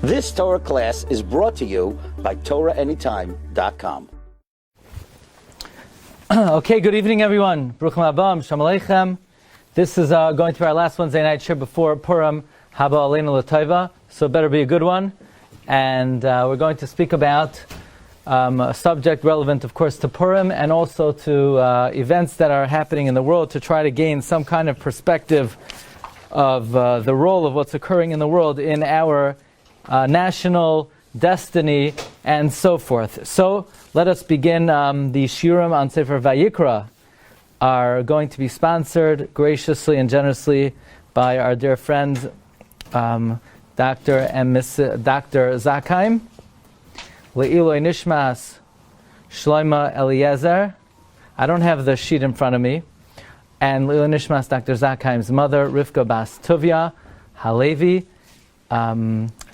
This Torah class is brought to you by TorahAnytime.com. Okay, good evening, everyone. Bruchim haba, Shalom Aleichem. This is going to be our last Wednesday night shir before Purim, Haba Aleinu L'Tova, so it better be a good one. And we're going to speak about a subject relevant, of course, to Purim and also to events that are happening in the world to try to gain some kind of perspective of the role of what's occurring in the world in our national destiny and so forth. So let us begin. The Shiurim on Sefer Vayikra are going to be sponsored graciously and generously by our dear friends Dr. and Miss Dr. Zakheim, Le'iloi Nishmas Shloima Eliezer. I don't have the sheet in front of me. And Le'iloi Nishmas Dr. Zakheim's mother, Rivka Bas Tuvia Halevi.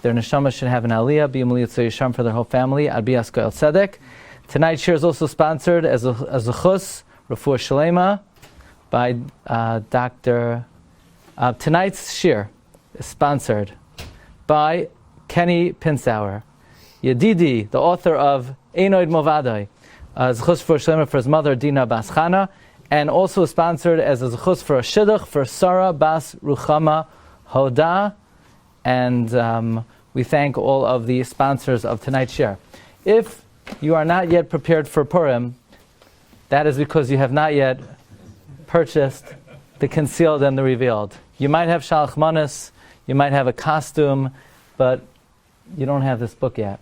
Their neshama should have an aliyah, b'yum yisham for their whole family, ad b'yas koel tzedek. Tonight's shir is also sponsored as a chus, refuah shalema, by Dr. Tonight's shir is sponsored by Kenny Pinsauer, Yedidi, the author of Einoid Movadai, as a chus for shalema for his mother, Dina Bas Chana, and also sponsored as a chus for a shidduch for Sarah Bas Ruchama Hoda. And we thank all of the sponsors of tonight's share. If you are not yet prepared for Purim, that is because you have not yet purchased the concealed and the revealed. You might have shalach manos, you might have a costume, but you don't have this book yet.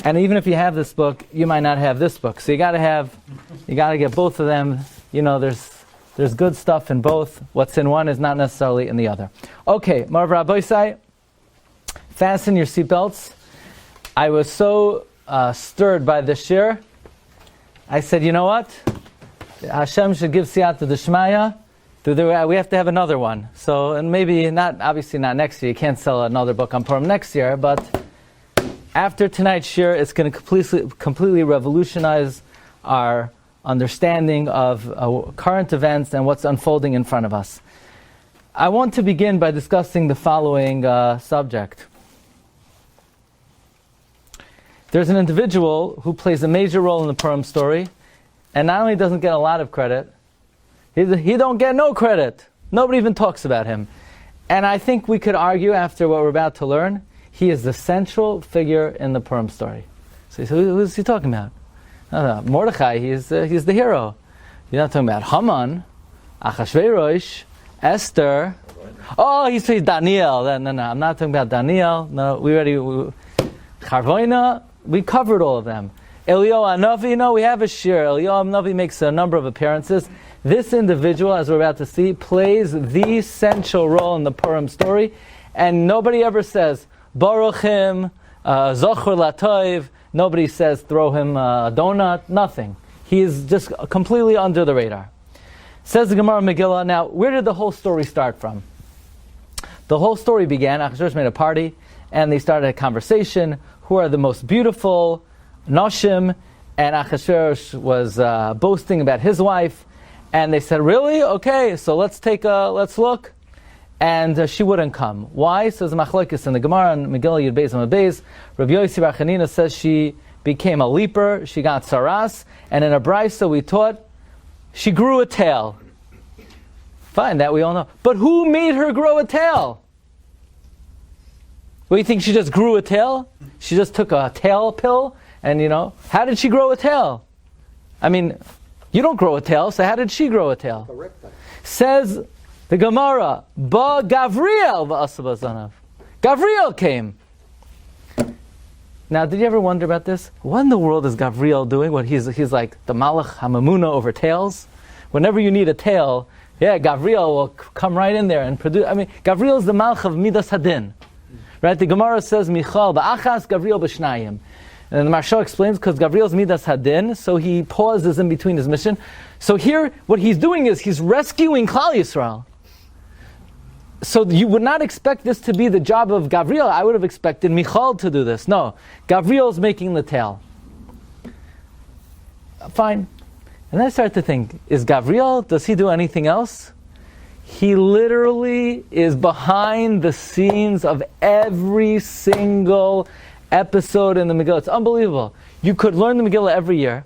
And even if you have this book, you might not have this book. So you got to get both of them. You know, there's good stuff in both. What's in one is not necessarily in the other. Okay, Marv Rabbi, fasten your seatbelts. I was so stirred by this shir. I said, you know what? Hashem should give siyata d'shmaya. We have to have another one. So, and maybe not, obviously not next year. You can't sell another book on Purim next year. But after tonight's shir, it's going to completely revolutionize our understanding of current events and what's unfolding in front of us. I want to begin by discussing the following subject. There's an individual who plays a major role in the Purim story, and not only doesn't get a lot of credit, he don't get no credit. Nobody even talks about him. And I think we could argue, after what we're about to learn, he is the central figure in the Purim story. So who's he talking about? No, Mordechai, he's the hero. You're not talking about Haman, Achashverosh, Esther. Oh, he's Daniel. No, I'm not talking about Daniel. No, Charvoina. We covered all of them. Eliyahu Hanavi, we have a shir. Eliyahu Hanavi makes a number of appearances. This individual, as we're about to see, plays the central role in the Purim story, and nobody ever says Baruch him, Zocher Latoiv. Nobody says throw him a donut. Nothing. He is just completely under the radar. Says the Gemara Megillah. Now, where did the whole story start from? The whole story began. Achashverosh made a party, and they started a conversation. Who are the most beautiful Noshim? And Achashverosh was boasting about his wife, and they said, "Really? Okay, so let's look." And she wouldn't come. Why? Says the Machlokes in the Gemara and Megillah Yud Beis Amud Beis. Rabbi Yossi Bar Chanina says she became a leaper. She got saras, and in a brisa we taught she grew a tail. Fine, that we all know. But who made her grow a tail? What do you think? She just grew a tail? She just took a tail pill? And how did she grow a tail? I mean, you don't grow a tail, so how did she grow a tail? Says the Gemara, Ba Gavriel v'asabazanav. Gavriel came. Now, did you ever wonder about this? What in the world is Gavriel doing? What he's like the Malach Hamamuna over tails? Whenever you need a tail, Gavriel will come right in there and produce. I mean, Gavriel is the Malach of Midas Hadin. Right? The Gemara says, Michal ba'achas, Gavriel b'shnayim. And the Maharsha explains, because Gavriel's Midas Hadin, so he pauses in between his mission. So here, what he's doing is, he's rescuing Klal Yisrael. So you would not expect this to be the job of Gavriel. I would have expected Michal to do this. No, Gavriel's making the tail. Fine. And then I started to think, is Gavriel, does he do anything else? He literally is behind the scenes of every single episode in the Megillah. It's unbelievable. You could learn the Megillah every year.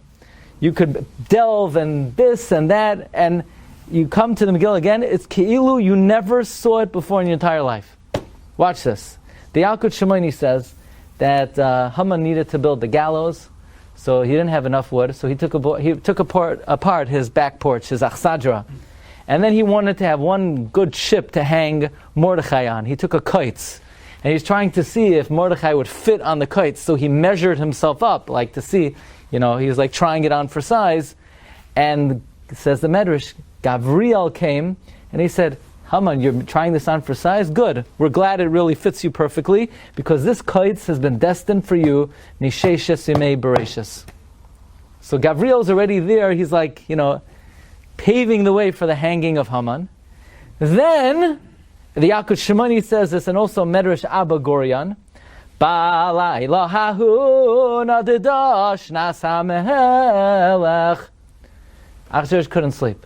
You could delve and this and that, and you come to the Megillah again, it's Ki'ilu, you never saw it before in your entire life. Watch this. The Yalkut Shimoni says that Haman needed to build the gallows, so he didn't have enough wood, so he took apart his back porch, his achsadra. And then he wanted to have one good ship to hang Mordechai on. He took a kites, and he's trying to see if Mordechai would fit on the kites, so he measured himself up, like to see, he was like trying it on for size. And says the Medrash, Gavriel came, and he said, Haman, you're trying this on for size? Good. We're glad it really fits you perfectly, because this kites has been destined for you, Nisheshes Yimei Bereshis. So Gavriel's already there, he's like, paving the way for the hanging of Haman. Then, the Yalkut Shimoni says this, and also Medrash Abba Gorian, Ba'alai lahahu nadidash nasa mehelech. Achashverosh couldn't sleep.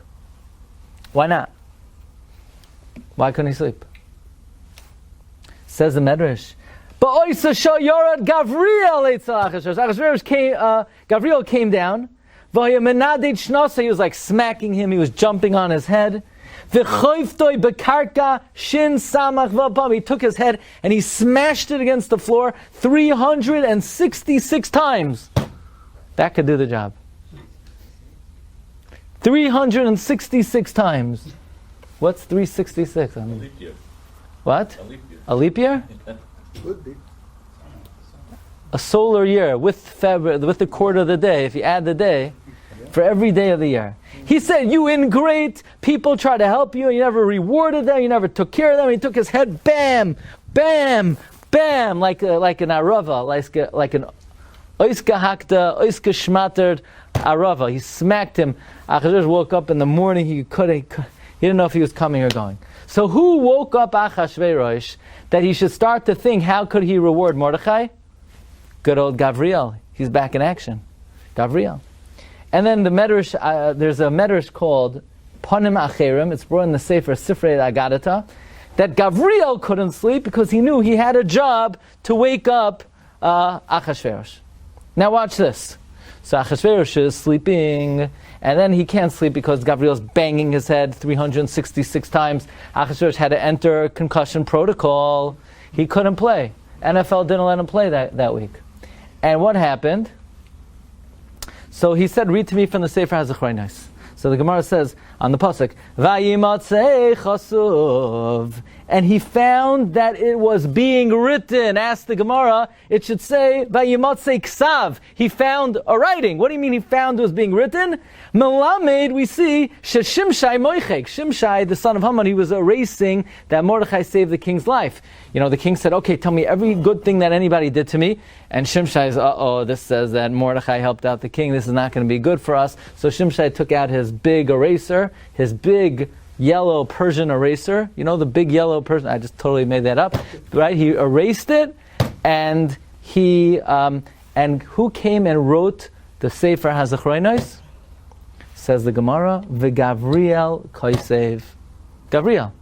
Why not? Why couldn't he sleep? Says the Medrash, Ba'oisa shoyorad Gavriel eitzel Achashverosh. Gavriel came down. He was like smacking him, he was jumping on his head. He took his head and he smashed it against the floor 366 times. That could do the job. 366 times. What's 366? A leap year. What? A leap year. A leap year? Would be. A solar year with the quarter of the day, if you add the day, for every day of the year. He said, you ingrate, people try to help you, and you never rewarded them, you never took care of them. He took his head, bam, bam, bam, like an arava, like an oiska hakta, oiska shmattered arava. He smacked him. Achashverosh woke up in the morning, he didn't know if he was coming or going. So who woke up Achashverosh that he should start to think, how could he reward Mordechai? Good old Gavriel. He's back in action. Gavriel. And then the Medrash, there's a Medrash called Panim Acherim. It's brought in the Sefer Sifrei Agadata. That Gavriel couldn't sleep because he knew he had a job to wake up Achashverosh. Now watch this. So Achashverosh is sleeping, and then he can't sleep because Gavriel's banging his head 366 times. Achashverosh had to enter concussion protocol. He couldn't play. NFL didn't let him play that week. And what happened? So he said, read to me from the Sefer HaZechronos. So the Gemara says on the pasuk, Vayimatzei chasuv, and he found that it was being written. Ask the Gemara, it should say Vayimatzei ksav. He found a writing. What do you mean he found it was being written? Melamed, we see Shimshai moichek. Shimshai, the son of Haman, he was erasing that Mordechai saved the king's life. The king said, okay, tell me every good thing that anybody did to me. And Shimshai's, this says that Mordechai helped out the king. This is not going to be good for us. So Shimshai took out his big eraser, his big yellow Persian eraser. The big yellow Persian, I just totally made that up. Right? He erased it, and and who came and wrote the Sefer HaZechronos? Says the Gemara, V'Gavriel koisev. Gavriel.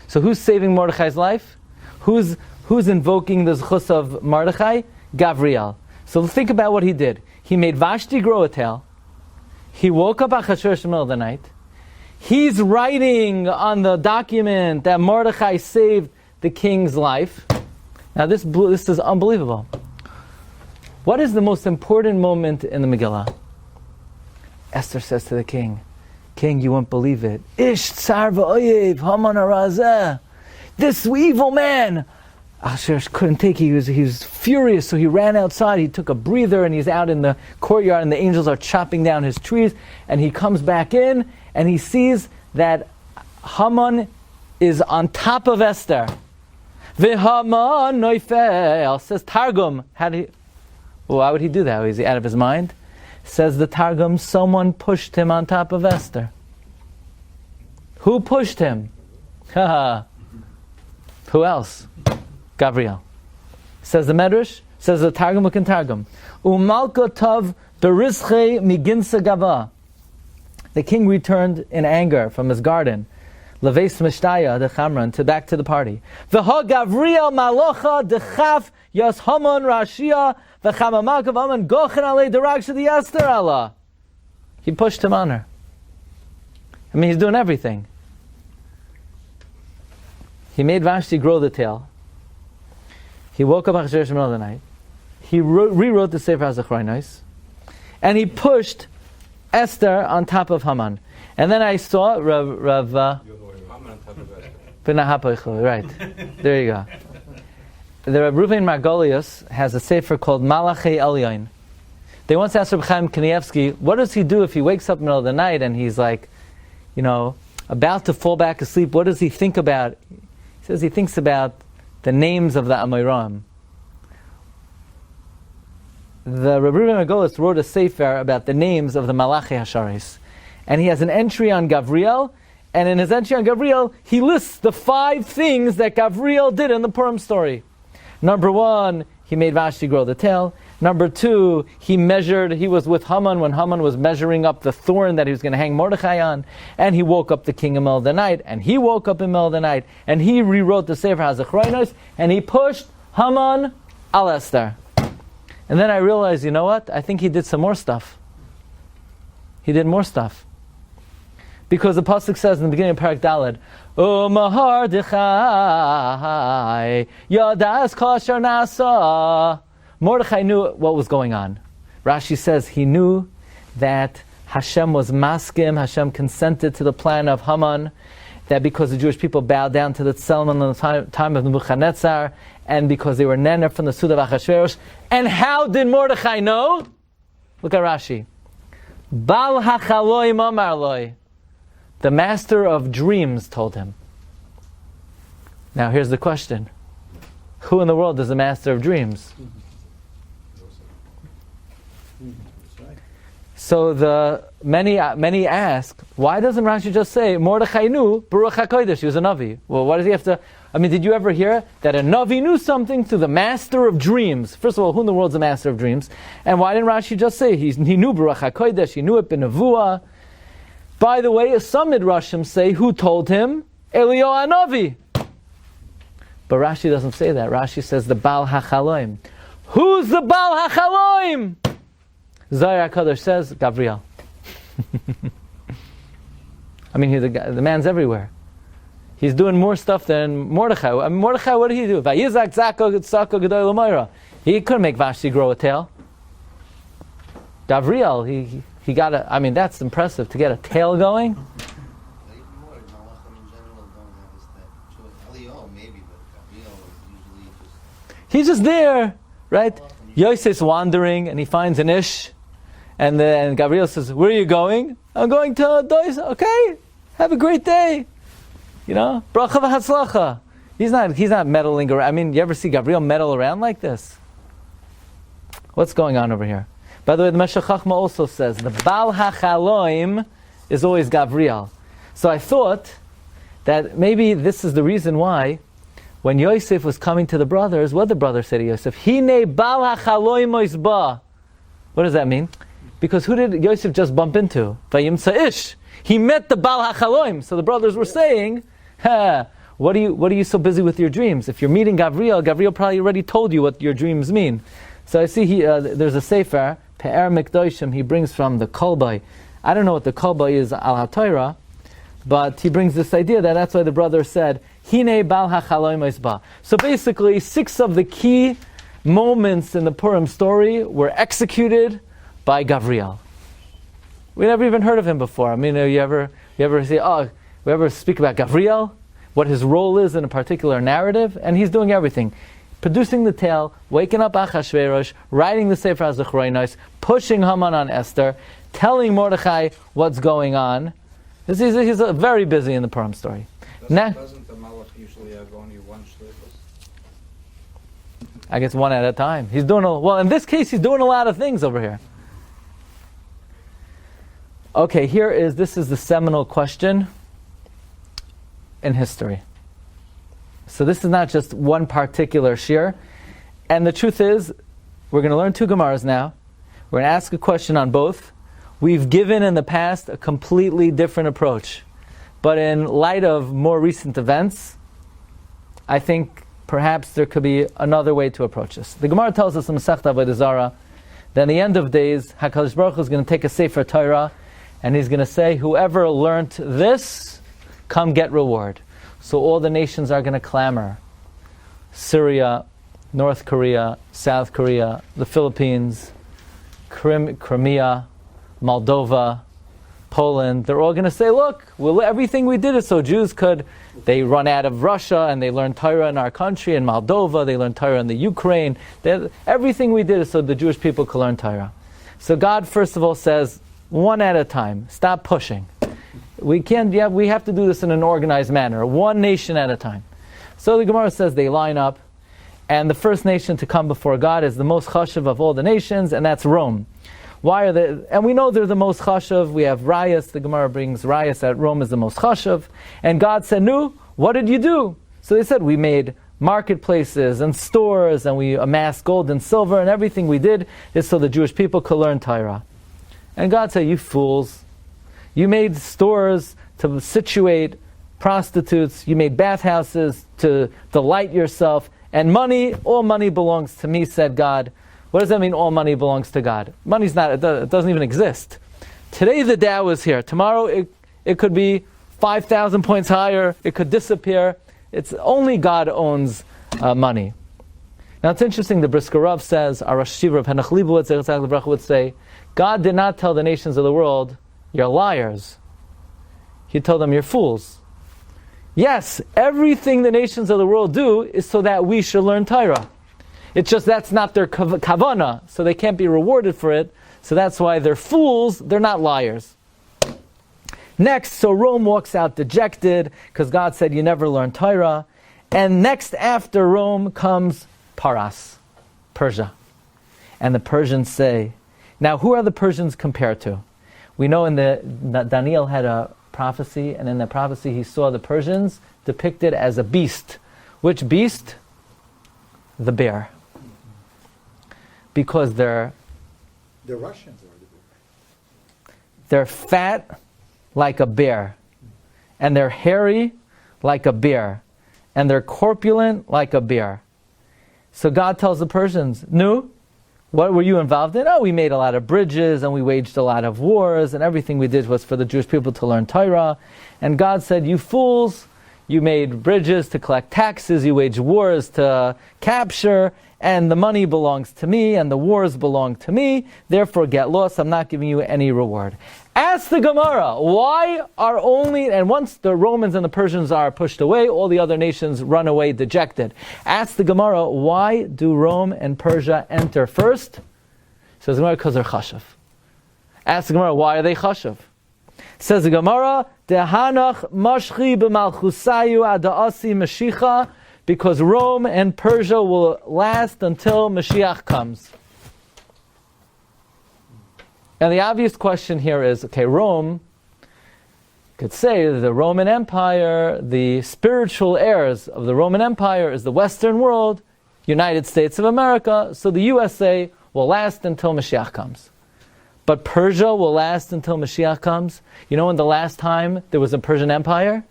So who's saving Mordechai's life? Who's invoking the zchus of Mordechai? Gavriel. So think about what he did. He made Vashti grow a tail. He woke up Achashverosh in the middle of the night. He's writing on the document that Mordechai saved the king's life. Now this is unbelievable. What is the most important moment in the Megillah? Esther says to the king, King, you won't believe it. Ish tsar v'oyev Haman harazeh. This evil man. Achashverosh couldn't take it. He was furious, so he ran outside. He took a breather, and he's out in the courtyard, and the angels are chopping down his trees. And he comes back in, and he sees that Haman is on top of Esther. V'Haman noifel. Says Targum. Why would he do that? Is he out of his mind? Says the Targum, someone pushed him on top of Esther. Who pushed him? Who else? Gavriel. Says the Medrash, says the Targum U'Ken Targum. U'malka tav berizche miginsa gava. The king returned in anger from his garden. Leves Mishtaya, the Chamran, to back to the party. V'ha Gavriel Malocha dechaf Yas Haman Rashia v'chamamakav Haman gochen alei derag shadi Esther Allah. He pushed him on her. I mean, he's doing everything. He made Vashti grow the tail. He woke up Achashverosh in the middle of the night. He rewrote the Sefer HaZachronos. And he pushed Esther on top of Haman. And then I saw Rav right. There you go. The Rav Reuven Margolius has a sefer called Malachei Elyon. They once asked Reb Chaim Kanievsky, what does he do if he wakes up in the middle of the night and he's like, about to fall back asleep? What does he think about? He says he thinks about the names of the Amoraim. The Rav Reuven Margolius wrote a sefer about the names of the Malachei Hasharis. And he has an entry on Gavriel, and in his entry on Gavriel, he lists the 5 things that Gavriel did in the Purim story. Number 1, he made Vashti grow the tail. Number 2, he was with Haman when Haman was measuring up the thorn that he was going to hang Mordechai on, and he woke up the king in the middle of the night, and he woke up in the middle of the night, and he rewrote the Sefer HaZachronos, and he pushed Haman al Esther. And then I realized, you know what? I think he did some more stuff. He did more stuff. Because the pasuk says in the beginning of Parak Daled, Mordechai yadas kosher nasa. Mordechai knew what was going on. Rashi says he knew that Hashem was maskim, Hashem consented to the plan of Haman, that because the Jewish people bowed down to the Tzelem in the time of Nebuchadnezzar, and because they were nene from the Sud of Achashverosh. And how did Mordechai know? Look at Rashi. Bal hachaloim amar loi. The master of dreams told him. Now here's the question. Who in the world is the master of dreams? So the many ask, why doesn't Rashi just say, Mordechai knew, Baruch HaKodesh, he was a Navi? Well, why does he have to... did you ever hear that a Navi knew something to the master of dreams? First of all, who in the world is the master of dreams? And why didn't Rashi just say, he knew Baruch HaKodesh, he knew it b'nevuah? By the way, some Midrashim say, who told him? Eliyahu Hanavi. But Rashi doesn't say that. Rashi says the Baal HaChaloim. Who's the Baal HaChaloim? Zohar HaKadosh says, Gabriel. The man's everywhere. He's doing more stuff than Mordechai. Mordechai, what did he do? Vayizak Zako Tzako Gedoy L'Moira. He couldn't make Vashti grow a tail. Gabriel, he got that's impressive, to get a tail going. He's just there, right? Yosef's wandering and he finds an ish, and Gabriel says, where are you going? I'm going to Dois. Okay, have a great day. Bracha v'hatzlacha. He's not meddling around. You ever see Gabriel meddle around like this? What's going on over here? By the way, the Meshech Chachma also says the Baal HaChaloim is always Gabriel. So I thought that maybe this is the reason why when Yosef was coming to the brothers, what did the brothers say to Yosef? Hine Baal HaChaloim oisba. What does that mean? Because who did Yosef just bump into? Vayimtza ish. He met the Baal HaChaloim. So the brothers were saying, what are you so busy with your dreams? If you're meeting Gabriel probably already told you what your dreams mean. So I see there's a sefer, Pe'er Mikdoshim, he brings from the Kolbai. I don't know what the Kolbai is al HaTorah, but he brings this idea that's why the brother said, Hine Baal HaChaloim oisba. So basically, 6 of the key moments in the Purim story were executed by Gabriel. We never even heard of him before. You ever say, we ever speak about Gabriel? What his role is in a particular narrative? And he's doing everything. Producing the tale, waking up Achashverosh, writing the Sefer HaZachronos, pushing Haman on Esther, telling Mordechai what's going on. He's very busy in the Purim story. Doesn't the Malach usually have only one shlichus? I guess one at a time. He's doing in this case, he's doing a lot of things over here. Okay, this is the seminal question in history. So this is not just one particular shiur. And the truth is, we're going to learn 2 Gemaras now. We're going to ask a question on both. We've given in the past a completely different approach. But in light of more recent events, I think perhaps there could be another way to approach this. The Gemara tells us in Masechta Avodah Zarah that in the end of days, HaKadosh Baruch Hu is going to take a Sefer Torah and He's going to say, whoever learnt this, come get reward. So all the nations are going to clamor. Syria, North Korea, South Korea, the Philippines, Crimea, Moldova, Poland, they're all going to say, look, everything we did is so Jews could. They run out of Russia and they learn Torah in our country. In Moldova, they learn Torah in the Ukraine. Everything we did is so the Jewish people could learn Torah. So God, first of all, says, one at a time. Stop pushing. We have to do this in an organized manner, one nation at a time. So the Gemara says they line up, and the first nation to come before God is the most chashuv of all the nations, and that's Rome. Why are they? And we know they're the most chashuv. We have Rayas. The Gemara brings Rayas that Rome is the most chashuv. And God said, "No, what did you do?" So they said, "We made marketplaces and stores, and we amassed gold and silver, and everything we did is so the Jewish people could learn Torah." And God said, "You fools! You made stores to situate prostitutes. You made bathhouses to delight yourself, and money. All money belongs to me," said God. What does that mean, all money belongs to God? Money's not, it doesn't even exist. Today the Dow is here. Tomorrow it could be 5,000 points higher. It could disappear. It's only God owns money. Now it's interesting, the Brisker Rav says, our Rosh Hashiva of Henoch Leibowitz would say, God did not tell the nations of the world, you're liars. He told them, you're fools. Yes, everything the nations of the world do is so that we should learn Torah. It's just that's not their kavana, so they can't be rewarded for it. So that's why they're fools, they're not liars. Next, so Rome walks out dejected, because God said you never learn Torah. And next after Rome comes Paras, Persia. And the Persians say, now who are the Persians compared to? We know Daniel had a prophecy, and in the prophecy he saw the Persians depicted as a beast. Which beast? The bear. Because the Russians are the bear. They're fat like a bear, and they're hairy like a bear, and they're corpulent like a bear. So God tells the Persians, "No, what were you involved in? Oh, we made a lot of bridges, and we waged a lot of wars, and everything we did was for the Jewish people to learn Torah." And God said, "You fools, you made bridges to collect taxes, you waged wars to capture, and the money belongs to me, and the wars belong to me, therefore get lost, I'm not giving you any reward." Ask the Gemara, why are only, and once the Romans and the Persians are pushed away, all the other nations run away dejected. Ask the Gemara, why do Rome and Persia enter first? Says the Gemara, because they're chashuv. Ask the Gemara, why are they chashuv? Says the Gemara, Dehanach mashchi b'malchusayu ada'asi mashicha, because Rome and Persia will last until Mashiach comes. And the obvious question here is, okay, Rome, could say the Roman Empire, the spiritual heirs of the Roman Empire is the Western world, United States of America, so the USA will last until Mashiach comes. But Persia will last until Mashiach comes. You know when the last time there was a Persian Empire?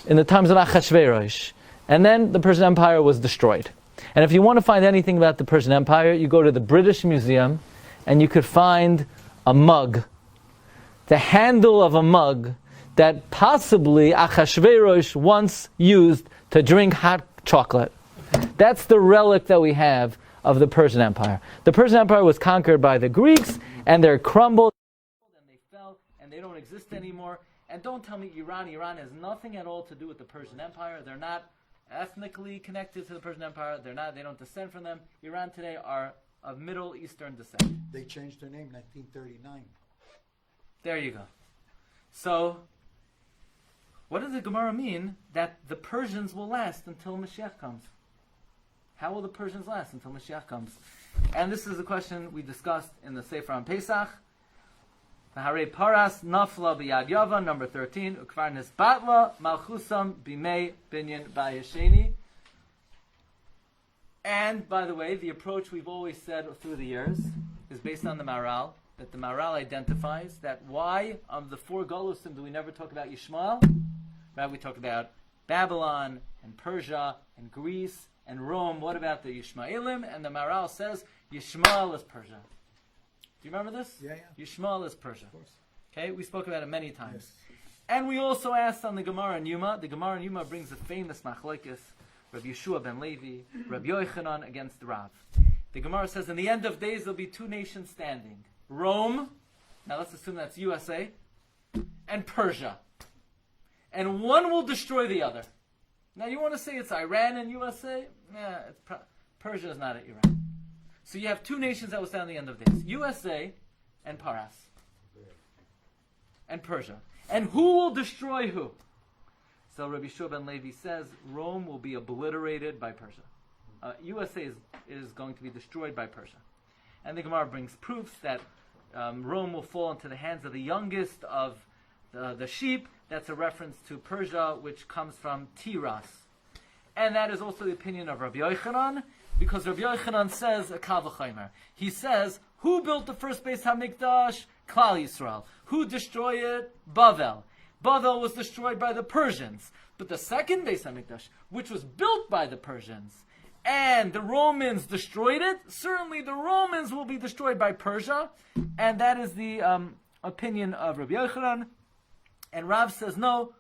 In the times of Achashverosh. And then the Persian Empire was destroyed. And if you want to find anything about the Persian Empire, you go to the British Museum, and you could find a mug, the handle of a mug that possibly Achashverosh once used to drink hot chocolate. That's the relic that we have of the Persian Empire. The Persian Empire was conquered by the Greeks, and they're crumbled, and they fell, and they don't exist anymore. And don't tell me Iran. Iran has nothing at all to do with the Persian Empire. They're not ethnically connected to the Persian Empire. They don't descend from them. Iran today are of Middle Eastern descent. They changed their name in 1939. There you go. So, what does the Gemara mean that the Persians will last until Mashiach comes? How will the Persians last until Mashiach comes? And this is a question we discussed in the Sefer on Pesach. V'harei paras nafla b'yad Yava, number 13. Ukvar nisbatla malchusam b'mei binyan b'yasheni. And, by the way, the approach we've always said through the years is based on the Maral. that the Maharal identifies, that why of the four Golusim do we never talk about Yishmael? Right, we talk about Babylon and Persia and Greece and Rome. What about the Yishmaelim? And the Maharal says Yishmael is Persia. Do you remember this? Yeah. Yishmael is Persia. Of course. Okay, we spoke about it many times. Yes. And we also asked on the Gemara in Yuma. The Gemara in Yuma brings a famous machlokes, Rabbi Yeshua ben Levi, Rabbi Yochanan against Rav. The Gemara says in the end of days there'll be two nations standing. Rome, now let's assume that's USA, and Persia. And one will destroy the other. Now you want to say it's Iran and USA? Yeah, Persia is not at Iran. So you have two nations that will stand at the end of days. USA and Paras. And Persia. And who will destroy who? So Rabbi Yeshua ben Levi says Rome will be obliterated by Persia. USA is going to be destroyed by Persia. And the Gemara brings proofs that Rome will fall into the hands of the youngest of the sheep. That's a reference to Persia, which comes from Tiras. And that is also the opinion of Rabbi Yochanan, because Rabbi Yochanan says a Kal V'chomer. He says, who built the first Beis HaMikdash? Klal Yisrael. Who destroyed it? Bavel. Bavel was destroyed by the Persians. But the second Beis HaMikdash, which was built by the Persians, and the Romans destroyed it, certainly the Romans will be destroyed by Persia. And that is the opinion of Rabbi Yochanan. And Rav says, no,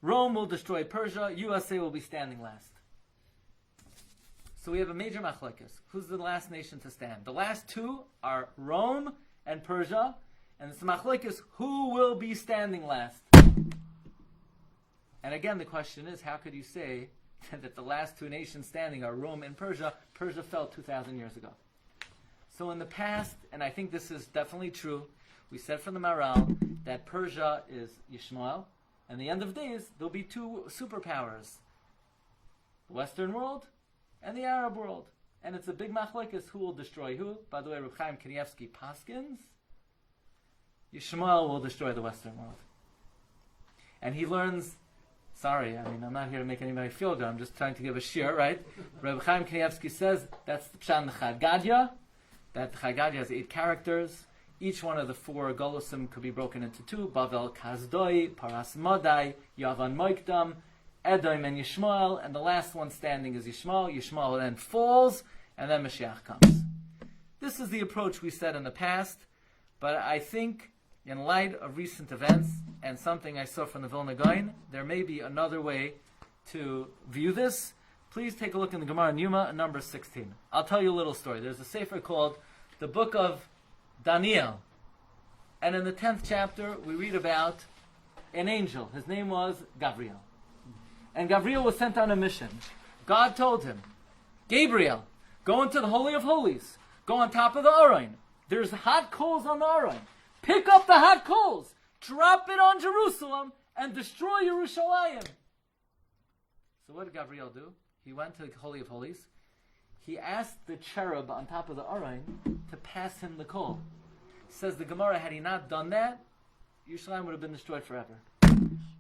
Rome will destroy Persia, USA will be standing last. So we have a major machlokes. Who's the last nation to stand? The last two are Rome and Persia. And it's the machlokes, who will be standing last? And again, the question is, how could you say that the last two nations standing are Rome and Persia? Persia fell 2,000 years ago. So in the past, and I think this is definitely true, we said from the Maharal that Persia is Yishmael, and the end of days, there'll be two superpowers. The Western world and the Arab world. And it's a big machlokes, who will destroy who. By the way, Reb Chaim Kanievsky paskins, Yishmael will destroy the Western world. And he learns, I'm not here to make anybody feel good, I'm just trying to give a shiur, right? Reb Chaim Kanievsky says, that's the Pshat in the Chad Gadya, that the Chad Gadya has 8 characters. Each one of the 4 Golusim could be broken into 2. Bavel Kazdoi, Paras Madai, Yavan Moikdam, Edom and Yishmael, and the last one standing is Yishmael. Yishmael then falls, and then Mashiach comes. This is the approach we said in the past, but I think in light of recent events, and something I saw from the Vilna Gaon, there may be another way to view this. Please take a look in the Gemara in Yuma, number 16. I'll tell you a little story. There's a sefer called the Book of Daniel. And in the 10th chapter, we read about an angel. His name was Gabriel. And Gabriel was sent on a mission. God told him, Gabriel, go into the Holy of Holies. Go on top of the Aron. There's hot coals on the Aron. Pick up the hot coals. Drop it on Jerusalem and destroy Yerushalayim. So what did Gabriel do? He went to the Holy of Holies. He asked the cherub on top of the Aron to pass him the coal. Says the Gemara, had he not done that, Yerushalayim would have been destroyed forever.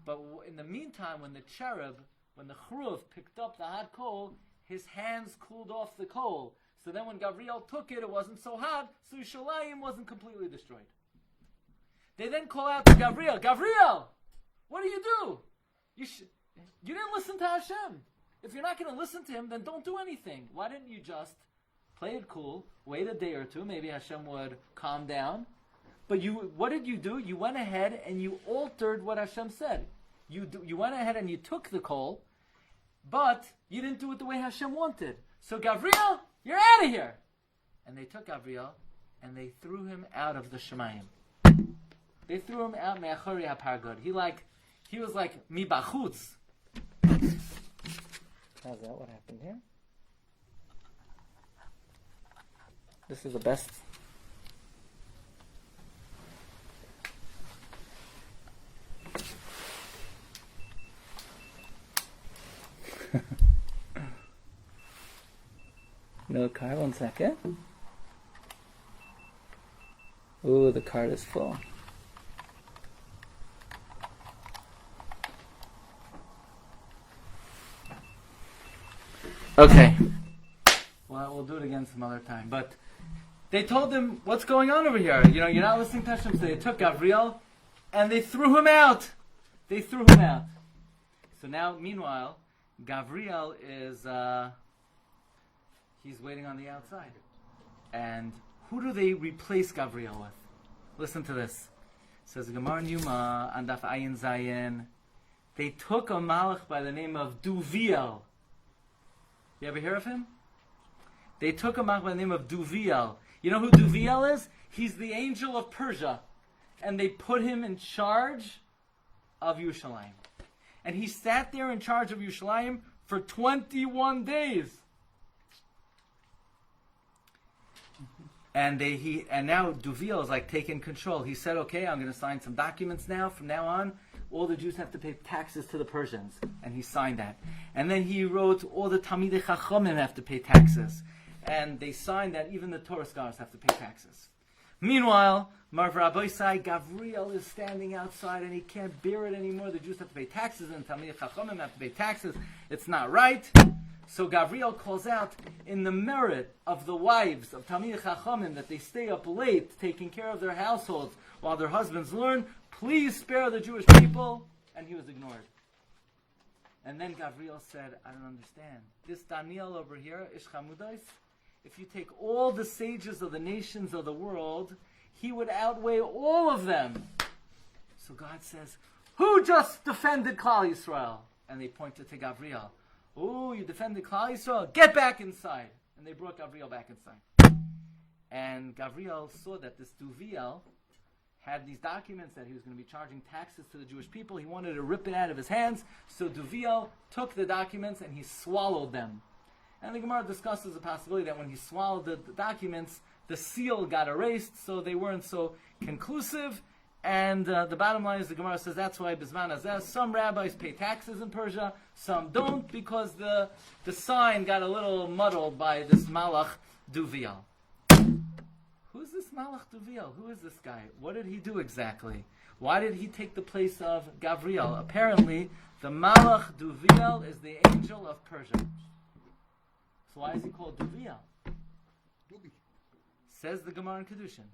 But in the meantime, when the cherub, when the chruv picked up the hot coal, his hands cooled off the coal. So then when Gabriel took it, it wasn't so hot, so Yerushalayim wasn't completely destroyed. They then call out to Gabriel, Gabriel, what do? You didn't listen to Hashem. If you're not going to listen to him, then don't do anything. Why didn't you just play it cool, wait a day or two, maybe Hashem would calm down. But what did you do? You went ahead and you altered what Hashem said. You went ahead and you took the coal, but you didn't do it the way Hashem wanted. So Gabriel, you're out of here. And they took Gabriel and they threw him out of the Shemayim. They threw him out me'achori hapargod. He was like mi bachutz. How's that? What happened here? This is the best. No card, 1 second. Ooh, the card is full. Okay. Well, we'll do it again some other time. But they told him, what's going on over here? You're not listening to Hashem. So they took Gavriel and they threw him out. So now, meanwhile, Gavriel is, he's waiting on the outside. And who do they replace Gavriel with? Listen to this. It says, Gemara Yuma, Andaf Ayin Zayin. They took a malach by the name of Duviel. You ever hear of him? They took a malach by the name of Duviel. You know who Duviel is? He's the angel of Persia. And they put him in charge of Yerushalayim. And he sat there in charge of Yerushalayim for 21 days. And now Duviel is like taking control. He said, okay, I'm going to sign some documents now. From now on, all the Jews have to pay taxes to the Persians. And he signed that. And then he wrote, all the Talmidei Chachamim have to pay taxes. And they signed that even the Torah scholars have to pay taxes. Meanwhile, Marv Rabbi Sai, Gavriel is standing outside and he can't bear it anymore. The Jews have to pay taxes and Talmidei Chachamim have to pay taxes. It's not right. So Gavriel calls out in the merit of the wives of Talmidei Chachamim that they stay up late taking care of their households while their husbands learn. Please spare the Jewish people. And he was ignored. And then Gavriel said, I don't understand. This Daniel over here, Ish Chamudais, if you take all the sages of the nations of the world, he would outweigh all of them. So God says, who just defended Klal Yisrael? And they pointed to Gavriel. Oh, you defended Klal Yisrael? Get back inside. And they brought Gavriel back inside. And Gavriel saw that this Duviel had these documents that he was going to be charging taxes to the Jewish people. He wanted to rip it out of his hands. So Duviel took the documents and he swallowed them. And the Gemara discusses the possibility that when he swallowed the documents, the seal got erased, so they weren't so conclusive. And the bottom line is the Gemara says that's why Bizman Azeh, some rabbis pay taxes in Persia, some don't, because the sign got a little muddled by this Malach Duviel. Who's this Malach Duviel? Who is this guy? What did he do exactly? Why did he take the place of Gavriel? Apparently, the Malach Duviel is the angel of Persia. So why is he called Duviel? Says the Gemara in Kedushin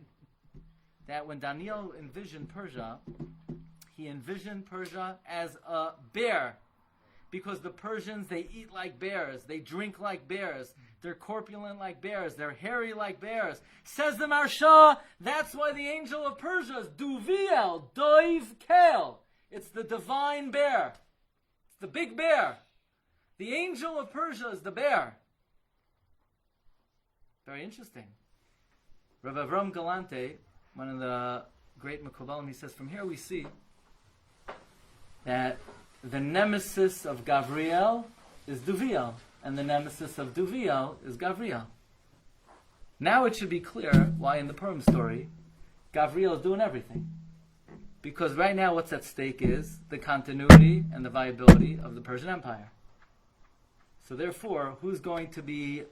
that when Daniel envisioned Persia, he envisioned Persia as a bear. Because the Persians, they eat like bears, they drink like bears, they're corpulent like bears, they're hairy like bears. Says the Marsha, that's why the angel of Persia is Duviel, Doiv Kel. It's the divine bear. It's the big bear. The angel of Persia is the bear. Very interesting. Rabbi Glatstein, one of the great Mekubalim, he says, from here we see that the nemesis of Gavriel is Duviel, and the nemesis of Duviel is Gavriel. Now it should be clear why in the Purim story, Gavriel is doing everything. Because right now what's at stake is the continuity and the viability of the Persian Empire. So therefore, who's going to be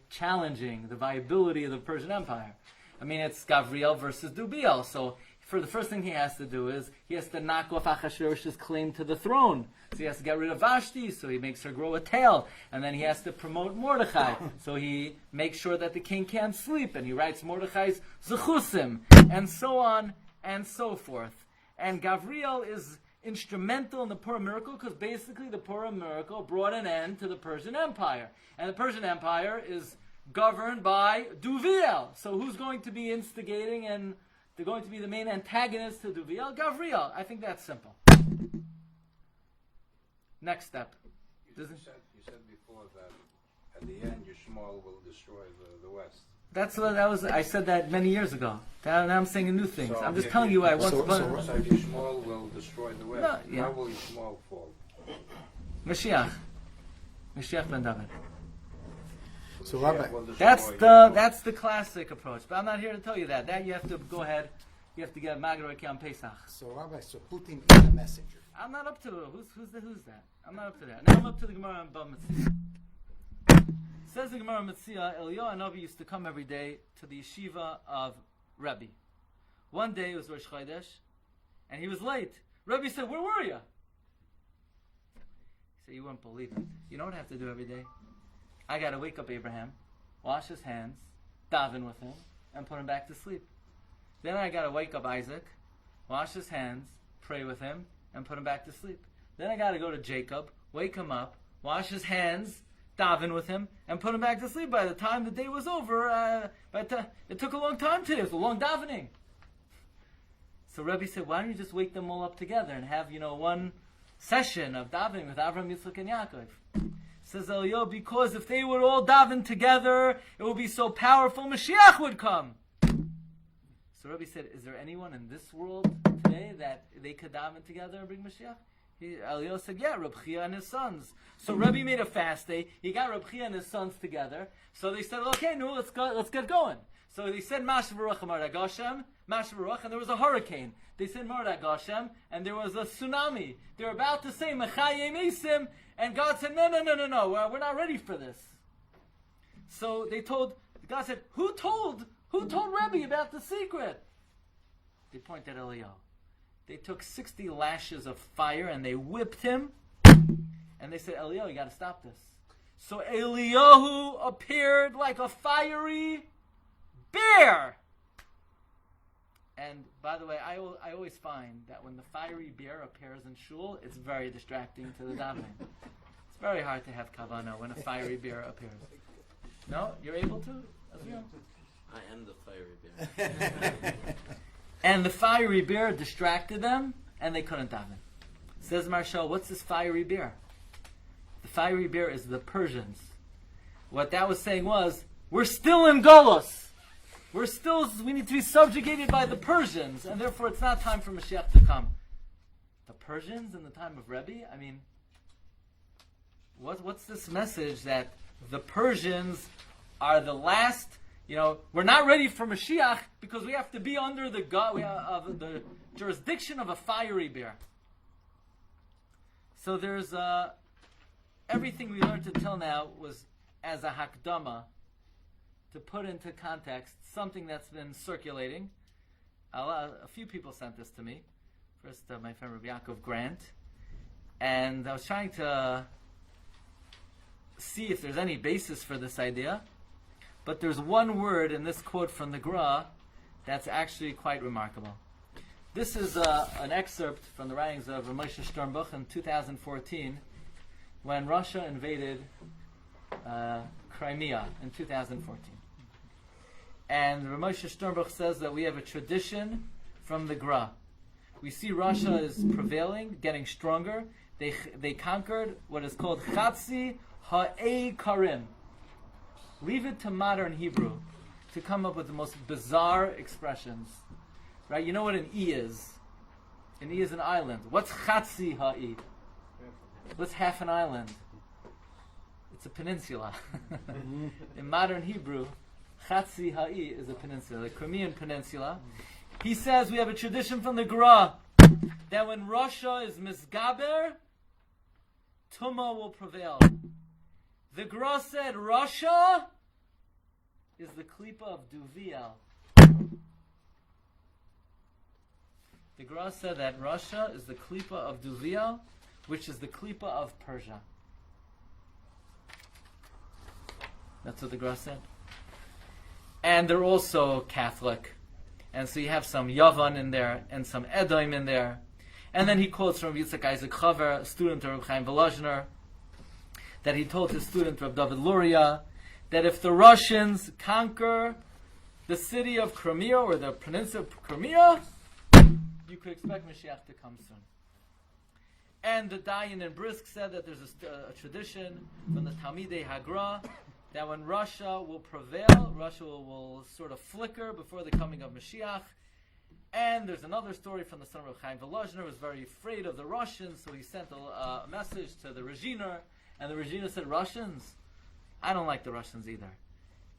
challenging the viability of the Persian Empire? I mean, it's Gavriel versus Duviel. So for the first thing he has to do is he has to knock off Achashverosh's claim to the throne. So he has to get rid of Vashti, so he makes her grow a tail. And then he has to promote Mordechai. So he makes sure that the king can't sleep, and he writes Mordechai's Zechusim, and so on and so forth. And Gavriel is instrumental in the Purim miracle because basically the Purim miracle brought an end to the Persian Empire. And the Persian Empire is governed by Duviel. So who's going to be instigating and they're going to be the main antagonist to Duviel? Gavriel. I think that's simple. Next step. You said before that at the end Yishmael will destroy the West. I said that many years ago. Now I'm saying new things. I'm just telling you what I want to put. So Yishmael will destroy the West. How will Yishmael fall? Mashiach ben David. So Rabbi, That's the classic approach. But I'm not here to tell you that. That you have to go ahead. You have to get Magraki on Pesach. So Rabbi, so Putin is the messenger. I'm not up to it. Who's that? I'm not up to that. Now I'm up to the Gemara on Bava Metzia. Says the Gemara Metzia, Eliyahu Hanavi used to come every day to the yeshiva of Rebbe. One day it was Rosh Chodesh, and he was late. Rebbe said, "Where were you?" He said, "You won't believe it. You know what I have to do every day? I got to wake up Abraham, wash his hands, daven with him, and put him back to sleep. Then I got to wake up Isaac, wash his hands, pray with him, and put him back to sleep. Then I got to go to Jacob, wake him up, wash his hands, daven with him, and put him back to sleep. By the time the day was over, it took a long time today. It was a long davening. So Rebbe said, why don't you just wake them all up together and have, one session of davening with Avraham, Yitzchak, and Yaakov? Says Eliyahu, because if they would all daven together, it would be so powerful, Mashiach would come. So Rebbe said, is there anyone in this world today that they could daven together and bring Mashiach? Eliyahu said, yeah, Reb Chia and his sons. So Rebbe made a fast day. He got Reb Chia and his sons together. So they said, okay, no, let's get going. So they said, Mashav Baruch Amar Gashem, Mashav Baruch, and there was a hurricane. They said, Mardak Gashem, and there was a tsunami. They were about to say, Mechayim Isim, and God said, no, we're not ready for this. So God said, who told Rebbe about the secret? They pointed at Eliyahu. They took 60 lashes of fire and they whipped him. And they said, Eliyahu, you got to stop this. So Eliyahu appeared like a fiery bear. And by the way, I always find that when the fiery bear appears in shul, it's very distracting to the davening. It's very hard to have kavanah when a fiery bear appears. No? You're able to? I am the fiery bear. And the fiery bear distracted them, and they couldn't daven. Says Marshall, what's this fiery bear? The fiery bear is the Persians. What that was saying was, we're still in Golos. We need to be subjugated by the Persians, and therefore it's not time for Mashiach to come. The Persians in the time of Rebbe? I mean, what's this message that the Persians are the last? We're not ready for Mashiach because we have to be under the jurisdiction of a fiery bear. So there's everything we learned until now was as a hakdama, to put into context something that's been circulating. A few people sent this to me. First, my friend Rabbi Yaakov Grant. And I was trying to see if there's any basis for this idea. But there's one word in this quote from the Gra that's actually quite remarkable. This is an excerpt from the writings of Rav Moshe Sternbuch in 2014 when Russia invaded Crimea in 2014. And Rav Moshe Sternbuch says that we have a tradition from the Gra. We see Russia is prevailing, getting stronger. They conquered what is called Chatzi Ha'ei Karim. Leave it to modern Hebrew to come up with the most bizarre expressions. Right? You know what an E is? An E is an island. What's Chatzi Ha'i? What's half an island? It's a peninsula. In modern Hebrew, Chatzi Ha'i is a peninsula, the Crimean Peninsula. He says we have a tradition from the Gra that when Russia is misgaber, Tumah will prevail. The Gra said Russia is the klipa of Duviel. The Gra said that Russia is the klipa of Duviel, which is the klipa of Persia. That's what the Gra said. And they're also Catholic. And so you have some Yavan in there and some Edom in there. And then he quotes from Yitzhak Isaac Chaver, a student of Reb Chaim Volozhiner, that he told his student Reb David Luria that if the Russians conquer the city of Crimea or the peninsula of Crimea, you could expect Mashiach to come soon. And the Dayan and Brisk said that there's a tradition from the Talmidei Hagra that when Russia will prevail, Russia will sort of flicker before the coming of Mashiach. And there's another story from the son of Reb Chaim Volozhiner who was very afraid of the Russians, so he sent a message to the Regina, and the Regina said, Russians? I don't like the Russians either.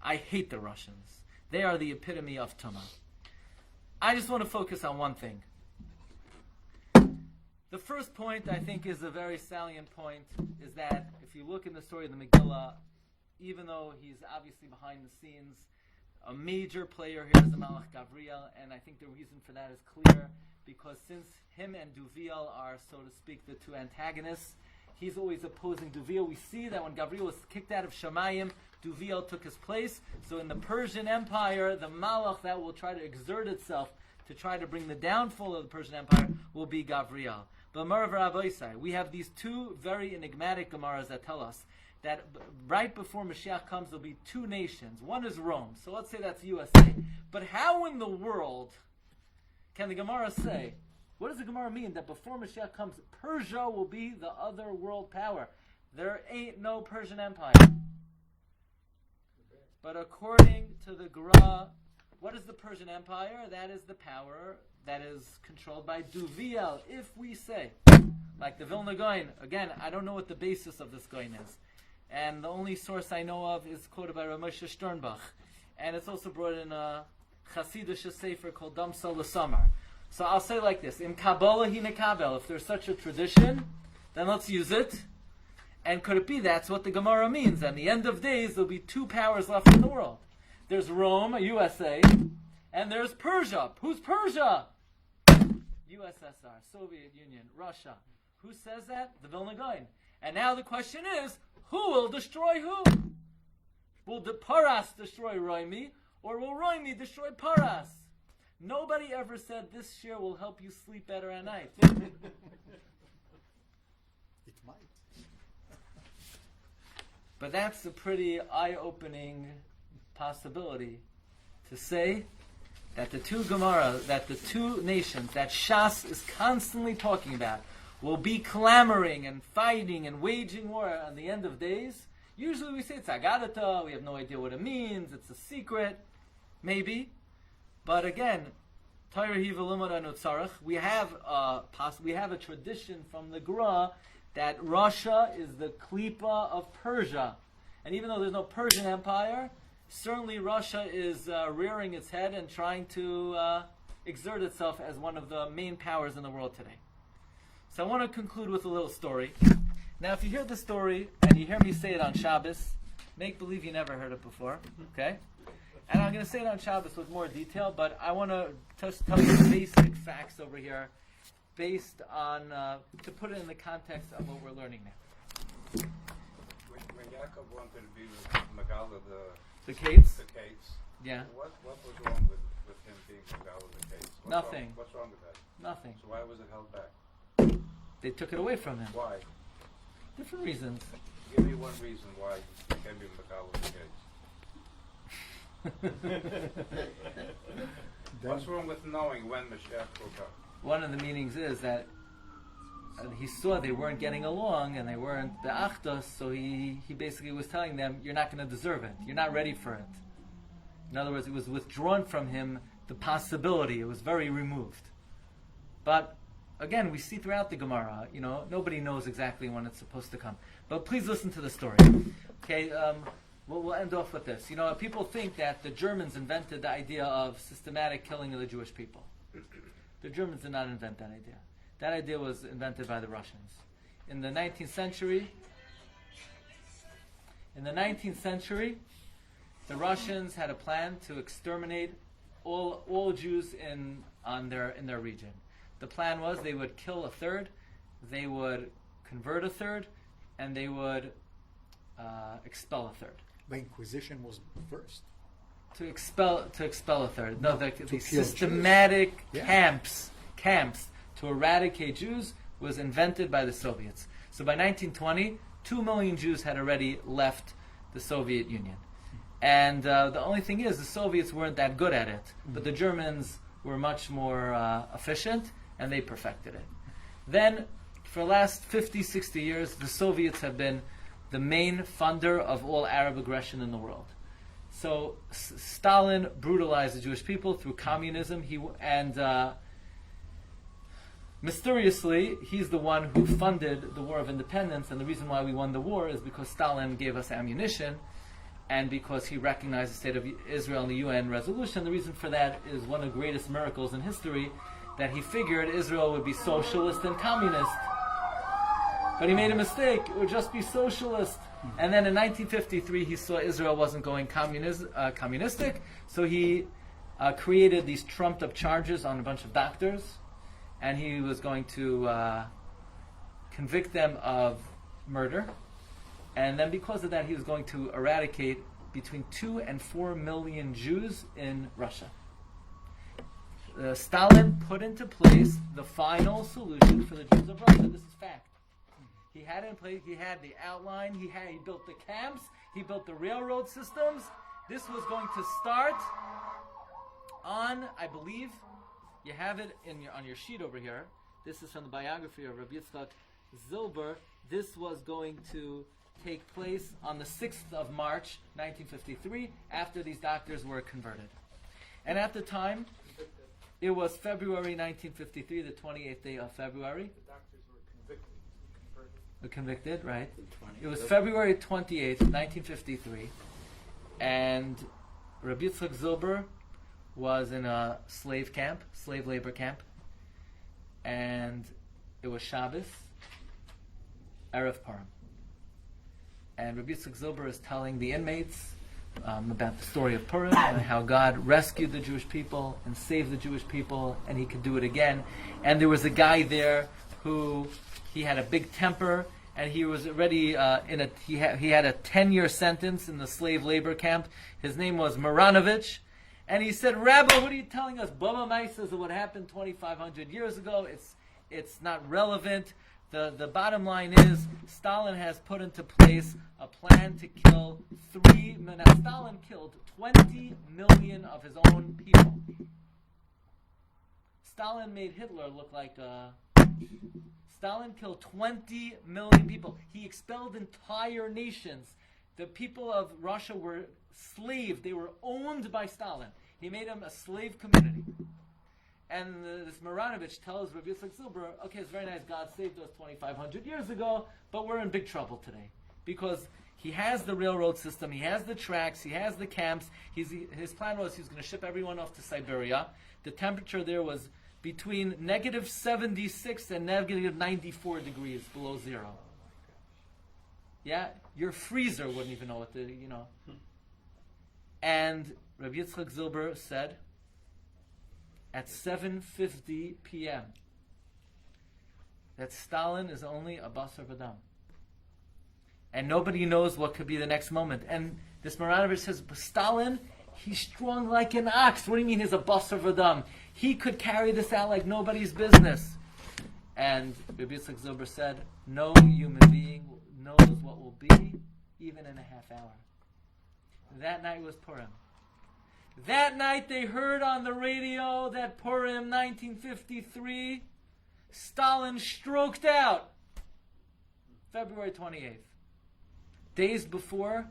I hate the Russians. They are the epitome of Tumah. I just want to focus on one thing. The first point, I think, is a very salient point, is that if you look in the story of the Megillah, even though he's obviously behind the scenes, a major player here is the Malach Gabriel, and I think the reason for that is clear, because since him and Duviel are, so to speak, the two antagonists, He's always opposing Duviel. We see that when Gabriel was kicked out of Shamayim, Duviel took his place. So in the Persian Empire, the Malach that will try to exert itself to try to bring the downfall of the Persian Empire will be Gabriel. But we have these two very enigmatic Gemaras that tell us that right before Mashiach comes, there'll be two nations. One is Rome. So let's say that's USA. But how in the world can the Gemara say, what does the Gemara mean that before Mashiach comes, Persia will be the other world power? There ain't no Persian Empire. But according to the Gra, what is the Persian Empire? That is the power that is controlled by Duviel. If we say, like the Vilna Gaon, again, I don't know what the basis of this Gaon is. And the only source I know of is quoted by Rav Moshe Sternbach. And it's also brought in a Hasidic sefer called Damsa L'Samar. So I'll say like this, in Kabbalah hi nekabel, if there's such a tradition, then let's use it. And could it be that's what the Gemara means? At the end of days, there'll be two powers left in the world. There's Rome, USA, and there's Persia. Who's Persia? USSR, Soviet Union, Russia. Who says that? The Vilna Gaon. And now the question is, who will destroy who? Will the Paras destroy Roimi, or will Roimi destroy Paras? Nobody ever said this shiur will help you sleep better at night. It might. But that's a pretty eye-opening possibility to say that the two Gemara, that the two nations that Shas is constantly talking about will be clamoring and fighting and waging war at the end of days. Usually we say it's Agadata, we have no idea what it means, it's a secret, maybe. But again, we have a tradition from the Gra that Russia is the Klipa of Persia. And even though there's no Persian Empire, certainly Russia is rearing its head and trying to exert itself as one of the main powers in the world today. So I want to conclude with a little story. Now, if you hear the story and you hear me say it on Shabbos, make believe you never heard it before, okay? And I'm going to say it on Shabbos with more detail, but I want to just tell you the basic facts over here, based on, to put it in the context of what we're learning now. When Yaakov wanted to be with Megala, The Kates? the Kates, Yeah. what was wrong with him being Megala the Kates? Nothing. What's wrong with that? Nothing. So why was it held back? They took it away from him. Why? Different reasons. Give me one reason why you can't be Megala the Kates. What's wrong with knowing when Mashiach will come? One of the meanings is that he saw they weren't getting along and they weren't the achdos, so he basically was telling them, you're not going to deserve it. You're not ready for it. In other words, it was withdrawn from him the possibility. It was very removed. But again, we see throughout the Gemara, nobody knows exactly when it's supposed to come. But please listen to the story. Okay, we'll end off with this. People think that the Germans invented the idea of systematic killing of the Jewish people. The Germans did not invent that idea. That idea was invented by the Russians. In the 19th century, the Russians had a plan to exterminate all Jews in their region. The plan was they would kill a third, they would convert a third, and they would expel a third. The Inquisition was first. To expel a third. No, the kill systematic Jews. camps to eradicate Jews was invented by the Soviets. So by 1920, 2 million Jews had already left the Soviet Union. And the only thing is, the Soviets weren't that good at it, but the Germans were much more efficient, and they perfected it. Then, for the last 50, 60 years, the Soviets have been the main funder of all Arab aggression in the world. So Stalin brutalized the Jewish people through communism, mysteriously, he's the one who funded the War of Independence, and the reason why we won the war is because Stalin gave us ammunition, and because he recognized the state of Israel in the UN resolution. The reason for that is one of the greatest miracles in history, that he figured Israel would be socialist and communist. But he made a mistake. It would just be socialist. And then in 1953, he saw Israel wasn't going communistic, so he created these trumped-up charges on a bunch of doctors, and he was going to convict them of murder. And then because of that, he was going to eradicate between 2 and 4 million Jews in Russia. Stalin put into place the final solution for the Jews of Russia. This is fact. He had it in place. He had the outline. He built the camps. He built the railroad systems. This was going to start on, I believe, you have it on your sheet over here. This is from the biography of Rabbi Zilber. This was going to take place on the 6th of March, 1953, after these doctors were converted. And at the time, it was February 1953, the 28th day of February. The doctors were Convicted, right? It was February 28th, 1953. And Rabbi Zilber was in a slave labor camp. And it was Shabbos, Erev Purim. And Rabbi Zilber is telling the inmates about the story of Purim and how God rescued the Jewish people and saved the Jewish people, and he could do it again. And there was a guy there who he had a big temper, and he was already he had a 10-year sentence in the slave labor camp. His name was Maranovich, and he said, "Rabbi, what are you telling us? Baba Maisa is what happened 2,500 years ago. It's not relevant. The bottom line is Stalin has put into place a plan to kill Stalin killed 20 million of his own people. Stalin made Hitler look like Stalin killed 20 million people. He expelled entire nations. The people of Russia were slaves. They were owned by Stalin. He made them a slave community. And this Maranovich tells Rabbi Zilber, okay, it's very nice, God saved us 2,500 years ago, but we're in big trouble today. Because he has the railroad system, he has the tracks, he has the camps. His plan was he was going to ship everyone off to Siberia. The temperature there was between negative 76 and negative 94 degrees below zero. Yeah, your freezer wouldn't even know what to, And Rabbi Zilber said, at 7:50 p.m., that Stalin is only a basar v'dam. And nobody knows what could be the next moment. And this Maranovich says, but Stalin, he's strong like an ox. What do you mean he's a basar v'dam? He could carry this out like nobody's business. And Rabbi Zilber said, no human being knows what will be even in a half hour. That night was Purim. That night they heard on the radio that Purim 1953, Stalin stroked out. February 28th. Days before,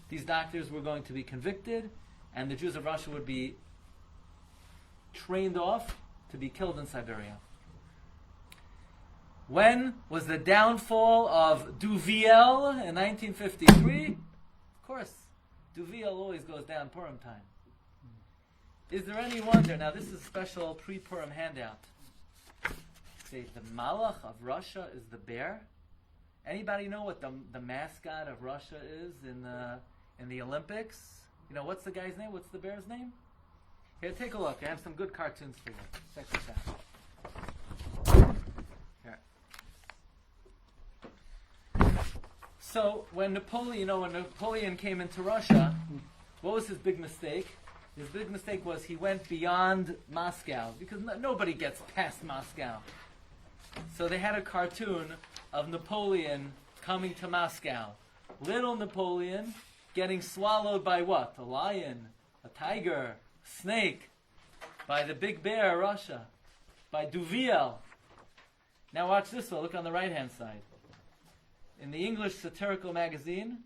these doctors were going to be convicted, and the Jews of Russia would be trained off to be killed in Siberia. When was the downfall of Duviel in 1953? Of course, Duviel always goes down Purim time. Is there any wonder? Now this is a special pre-Purim handout. The Malach of Russia is the bear. Anybody know what the mascot of Russia is in the Olympics? What's the guy's name? What's the bear's name? Here, take a look. I have some good cartoons for you. Check this out. Here. So when Napoleon came into Russia, what was his big mistake? His big mistake was he went beyond Moscow, because nobody gets past Moscow. So they had a cartoon of Napoleon coming to Moscow. Little Napoleon getting swallowed by what? A lion, a tiger, a snake, by the big bear, Russia, by Duviel. Now watch this one. Look on the right-hand side. In the English satirical magazine,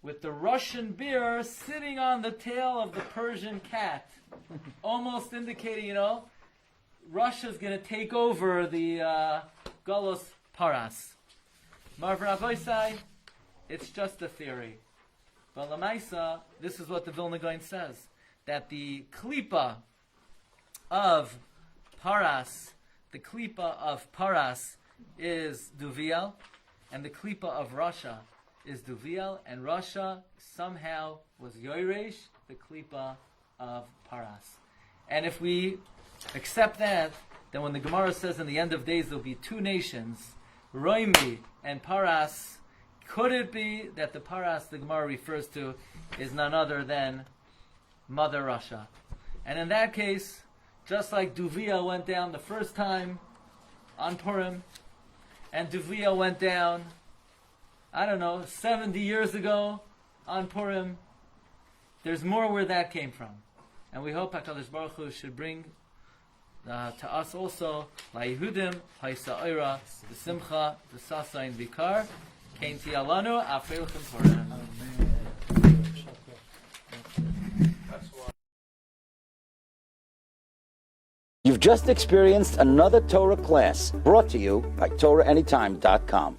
with the Russian bear sitting on the tail of the Persian cat, almost indicating, Russia's going to take over the Golos Paras. Marvin Avoisai, it's just a theory. But Lamaisa, this is what the Vilna Gaon says, that the klipa of Paras is Duviel, and the klipa of Russia is Duviel, and Russia somehow was Yoresh, the klipa of Paras. And if we accept that, then when the Gemara says in the end of days there'll be two nations, Roimi and Paras, could it be that the Paras the Gemara refers to is none other than Mother Russia? And in that case, just like Duvia went down the first time on Purim, and Duvia went down, 70 years ago on Purim, there's more where that came from. And we hope HaKadosh Baruch Hu should bring to us also LaYehudim, HaYisa'ira, the Simcha, the Sasa, and Vikar, Kein Tialanu, Afreilchem Purim. You've just experienced another Torah class brought to you by TorahAnytime.com.